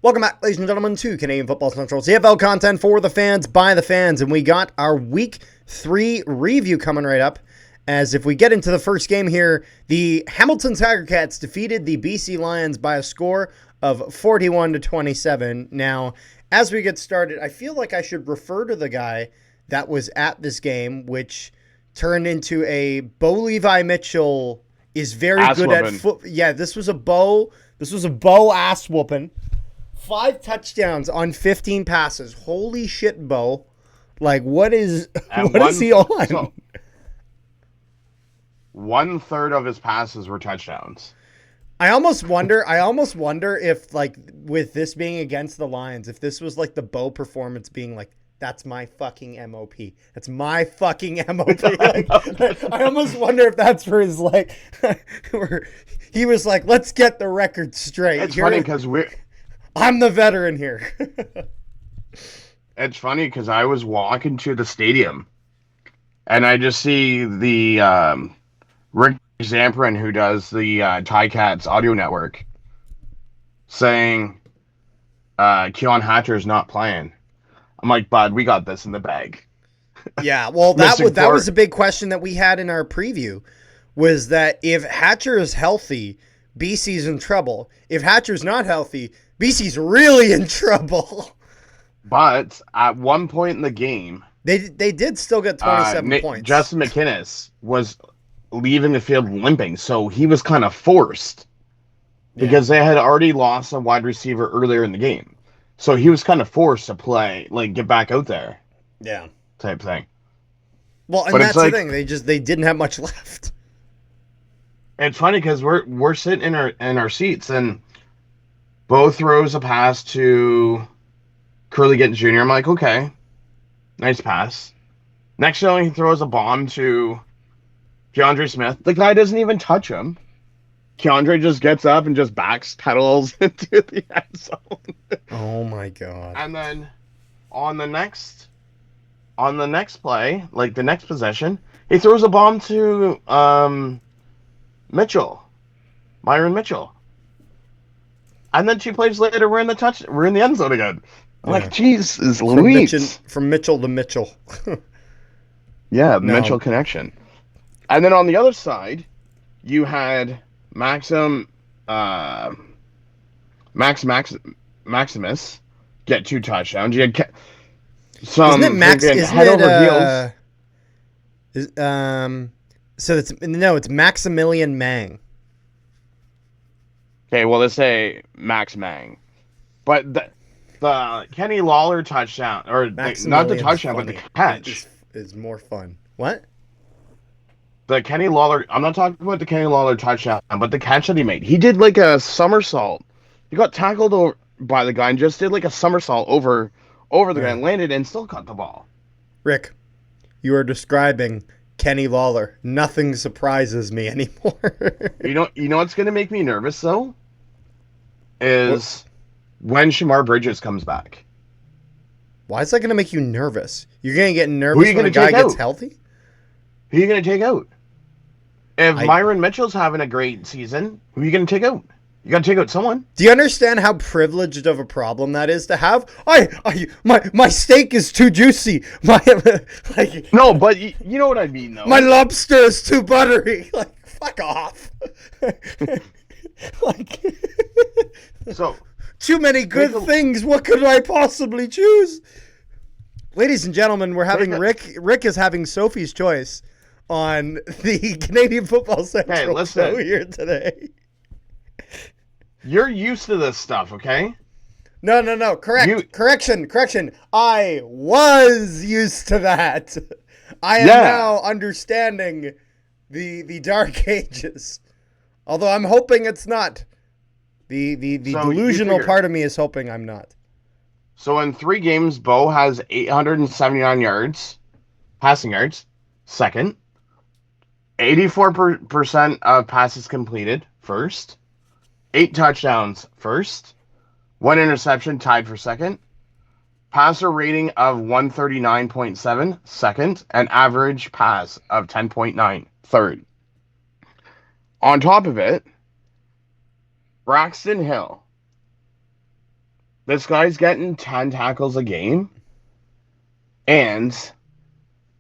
Welcome back, ladies and gentlemen, to Canadian Football Central CFL content for the fans, by the fans, and we got our Week 3 review coming right up. As if we get into the first game here, the Hamilton Tiger Cats defeated the BC Lions by a score of 41-27. Now, as we get started, I feel like I should refer to the guy that was at this game, which turned into a Bo Levi Mitchell is very ass good whooping. at foot. Yeah, this was a Bo ass whooping. 5 touchdowns on 15 passes. Holy shit, Bo. Like, what is he on? So, 1/3 of his passes were touchdowns. I almost wonder if, like, with this being against the Lions, if this was like the Bo performance being like, that's my fucking MOP. That's my fucking MOP. Like, I almost wonder if that's for his, like, where he was like, let's get the record straight. It's funny because I'm the veteran here. It's funny because I was walking to the stadium and I just see the Rick Zamperin, who does the Ticats audio network, saying Keon Hatcher's not playing. I'm like, bud, we got this in the bag. Yeah, well, that was a big question that we had in our preview, was that if Hatcher is healthy, BC's in trouble. If Hatcher's not healthy, BC's really in trouble. But at one point in the game, they did still get 27 points. Justin McInnes was leaving the field limping, so he was kind of forced because they had already lost a wide receiver earlier in the game. So he was kind of forced to play, like, get back out there. Yeah. Type thing. Well, and that's the thing. They didn't have much left. It's funny because we're sitting in our seats, and Bo throws a pass to Curly Gittens Jr. I'm like, okay, nice pass. Next thing, he throws a bomb to Keandre Smith. The guy doesn't even touch him. Keandre just gets up and just backpedals into the end zone. Oh my god! And then on the next play, like the next possession, he throws a bomb to Myron Mitchell. And then 2 plays later, we're in the end zone again. I'm like, Jesus, Louise. From Mitchell to Mitchell. Yeah, the Mitchell connection. And then on the other side, you had Maximus get 2 touchdowns. You had some head over heels. So it's Maximilian Mang. Okay, well, let's say Max Mang. But the Kenny Lawler touchdown, or not the touchdown, but the catch is more fun. What? The Kenny Lawler, I'm not talking about the Kenny Lawler touchdown, but the catch that he made. He did like a somersault. He got tackled by the guy and just did like a somersault over the guy and landed and still caught the ball. Rick, you are describing Kenny Lawler. Nothing surprises me anymore. You know what's going to make me nervous, though? Is when Shamar Bridges comes back. Why is that going to make you nervous? You're going to get nervous when a guy gets healthy? Who are you going to take out? If Myron Mitchell's having a great season, who are you going to take out? You got to take out someone. Do you understand how privileged of a problem that is to have? My steak is too juicy. No, but you know what I mean, though. My lobster is too buttery. Like, fuck off. So too many good things. What could I possibly choose? Ladies and gentlemen, we're having Rick is having Sophie's Choice on the Canadian Football Central show here today. You're used to this stuff, okay? No. Correction. I was used to that. I am now understanding the Dark Ages. Although I'm hoping it's not. The delusional part of me is hoping I'm not. So in 3 games, Bo has 879 passing yards, second. 84% of passes completed, first. 8 touchdowns, first. 1 interception, tied for second. Passer rating of 139.7, second. And average pass of 10.9, third. On top of it, Braxton Hill. This guy's getting 10 tackles a game, and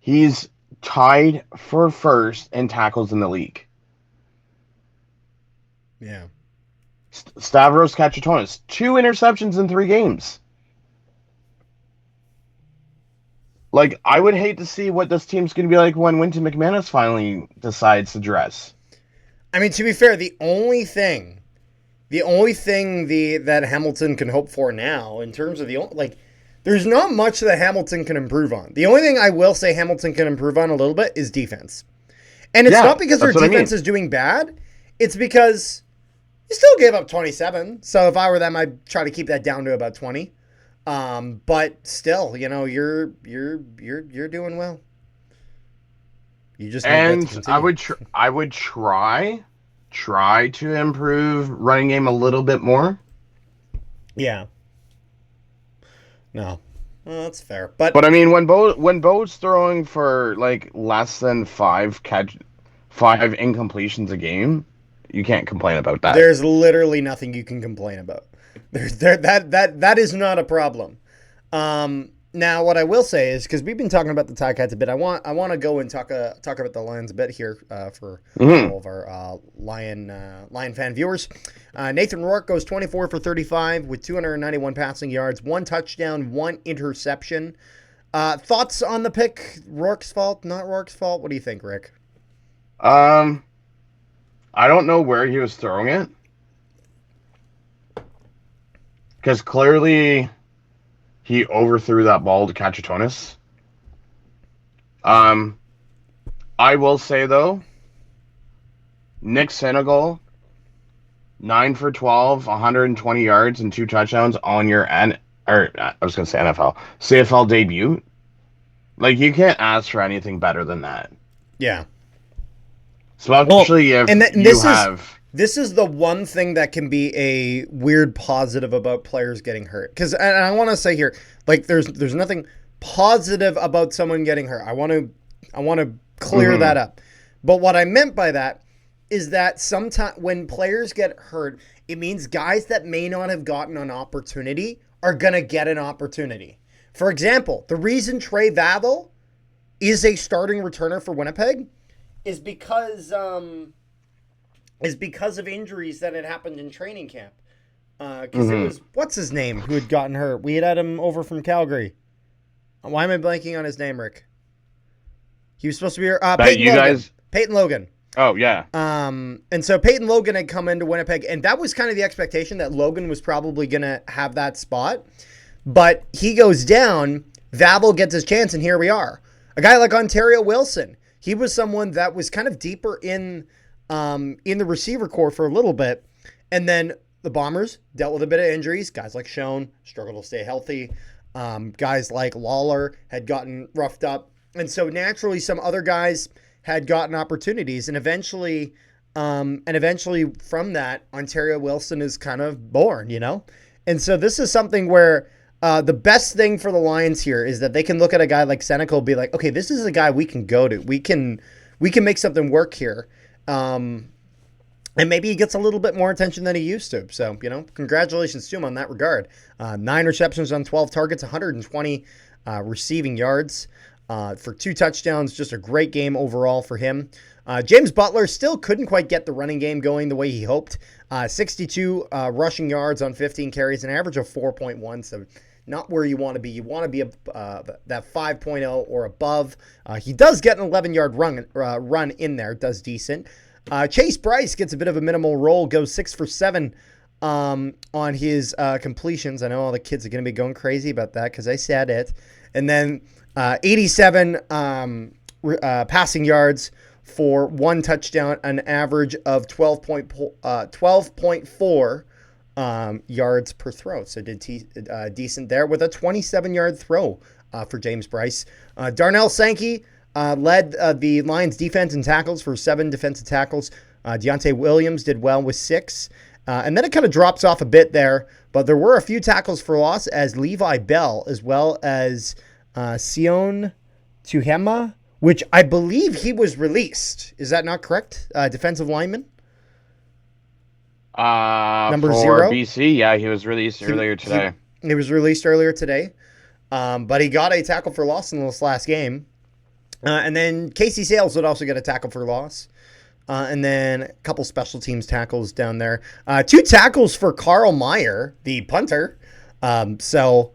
he's tied for first in tackles in the league. Yeah. Stavros Kachatonis, 2 interceptions in 3 games. Like, I would hate to see what this team's going to be like when Wynton McManus finally decides to dress. I mean, to be fair, the only thing that Hamilton can hope for now, in terms of there's not much that Hamilton can improve on. The only thing I will say Hamilton can improve on a little bit is defense. And it's not because their defense is doing bad. It's because you still gave up 27. So if I were them, I'd try to keep that down to about 20. But still, you're doing well. You just need that to continue. I would try to improve running game a little bit more. Yeah. No. Well, that's fair. But I mean, when Bo's throwing for like less than 5 incompletions a game, you can't complain about that. There's literally nothing you can complain about. That is not a problem. Now, what I will say is, because we've been talking about the Ticats a bit, I want to go and talk about the Lions a bit here for all of our Lion fan viewers. Nathan Rourke goes 24 for 35 with 291 passing yards, 1 touchdown, 1 interception. Thoughts on the pick? Rourke's fault? Not Rourke's fault? What do you think, Rick? I don't know where he was throwing it, because clearly he overthrew that ball to Kachatonis. I will say, though, Nick Senegal, 9 for 12, 120 yards and 2 touchdowns on your NFL CFL debut. Like, you can't ask for anything better than that. Yeah. Especially This is the one thing that can be a weird positive about players getting hurt. Because, and I want to say here, like, there's nothing positive about someone getting hurt. I want to clear that up. But what I meant by that is that sometimes when players get hurt, it means guys that may not have gotten an opportunity are going to get an opportunity. For example, the reason Trey Vavel is a starting returner for Winnipeg is because of injuries that had happened in training camp. Because it was, what's his name, who had gotten hurt? We had him over from Calgary. Why am I blanking on his name, Rick? He was supposed to be Peyton Logan. Oh, yeah. And so Peyton Logan had come into Winnipeg, and that was kind of the expectation that Logan was probably going to have that spot. But he goes down, Vavel gets his chance, and here we are. A guy like Ontario Wilson, he was someone that was kind of deeper in the receiver core for a little bit. And then the Bombers dealt with a bit of injuries. Guys like Schoen struggled to stay healthy. Guys like Lawler had gotten roughed up. And so naturally some other guys had gotten opportunities. And eventually from that, Ontario Wilson is kind of born, you know? And so this is something where the best thing for the Lions here is that they can look at a guy like Senecal and be like, okay, this is a guy we can go to. We can make something work here. And maybe he gets a little bit more attention than he used to. So, congratulations to him on that regard. 9 receptions on 12 targets, 120 receiving yards for 2 touchdowns. Just a great game overall for him. James Butler still couldn't quite get the running game going the way he hoped. 62 rushing yards on 15 carries, an average of 4.1. So not where you want to be. You want to be that 5.0 or above. He does get an 11-yard run in there. Does decent. Chase Bryce gets a bit of a minimal role. Goes 6 for 7 on his completions. I know all the kids are going to be going crazy about that because I said it. And then 87 passing yards for 1 touchdown, an average of 12.4 yards per throw. So did decent there with a 27-yard throw for James Bryce. Darnell Sankey led the Lions defense in tackles for 7 defensive tackles. Deontay Williams did well with 6. And then it kind of drops off a bit there, but there were a few tackles for loss as Levi Bell, as well as Sion Tuhema, which I believe he was released. Is that not correct? Defensive lineman? Number for 0? BC, yeah, he was released earlier today. He was released earlier today, but he got a tackle for loss in this last game. And then Casey Sales would also get a tackle for loss. And then a couple special teams tackles down there. 2 tackles for Carl Meyer, the punter. So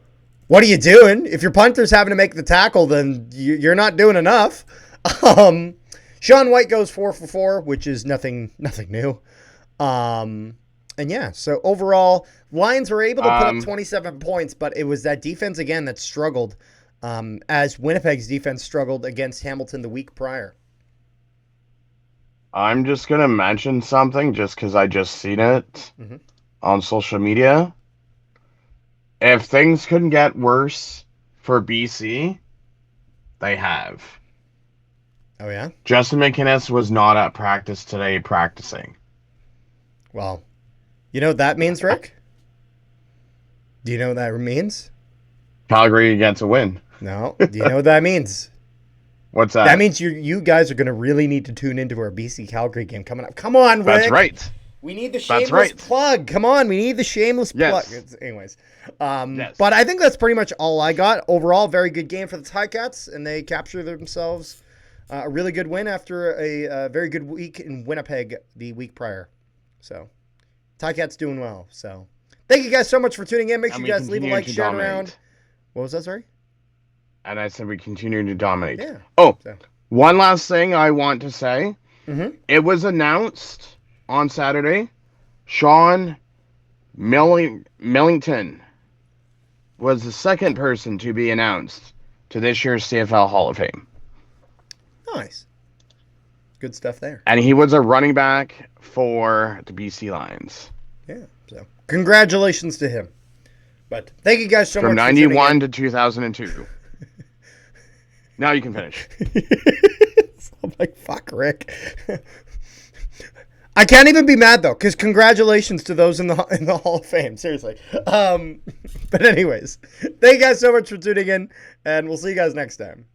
what are you doing? If your punter's having to make the tackle, then you're not doing enough. Sean White goes 4 for 4, which is nothing new. And yeah, so overall, Lions were able to put up 27 points, but it was that defense again that struggled, as Winnipeg's defense struggled against Hamilton the week prior. I'm just going to mention something just because I just seen it on social media. If things couldn't get worse for BC, they have. Oh, yeah? Justin McInnes was not at practice today practicing. Well, you know what that means, Rick? Do you know what that means? Calgary gets a win. No. Do you know what that means? What's that? That means you guys are going to really need to tune into our BC Calgary game coming up. Come on, Rick. That's right. We need the shameless plug. Come on, we need the shameless plug. Anyways, but I think that's pretty much all I got. Overall, very good game for the Ticats, and they captured themselves a really good win after a very good week in Winnipeg the week prior. So, Ticats doing well. So, thank you guys so much for tuning in. Make sure you guys leave a like, share around. What was that, sorry? And I said we continue to dominate. Yeah. Oh, one last thing I want to say. It was announced on Saturday, Sean Millington was the second person to be announced to this year's CFL Hall of Fame. Nice. Good stuff there. And he was a running back for the BC Lions. Yeah, so congratulations to him. But thank you guys so much. From 91 to 2002. Now you can finish. I'm like, fuck, Rick. I can't even be mad though, because congratulations to those in the Hall of Fame. Seriously. But anyways, thank you guys so much for tuning in, and we'll see you guys next time.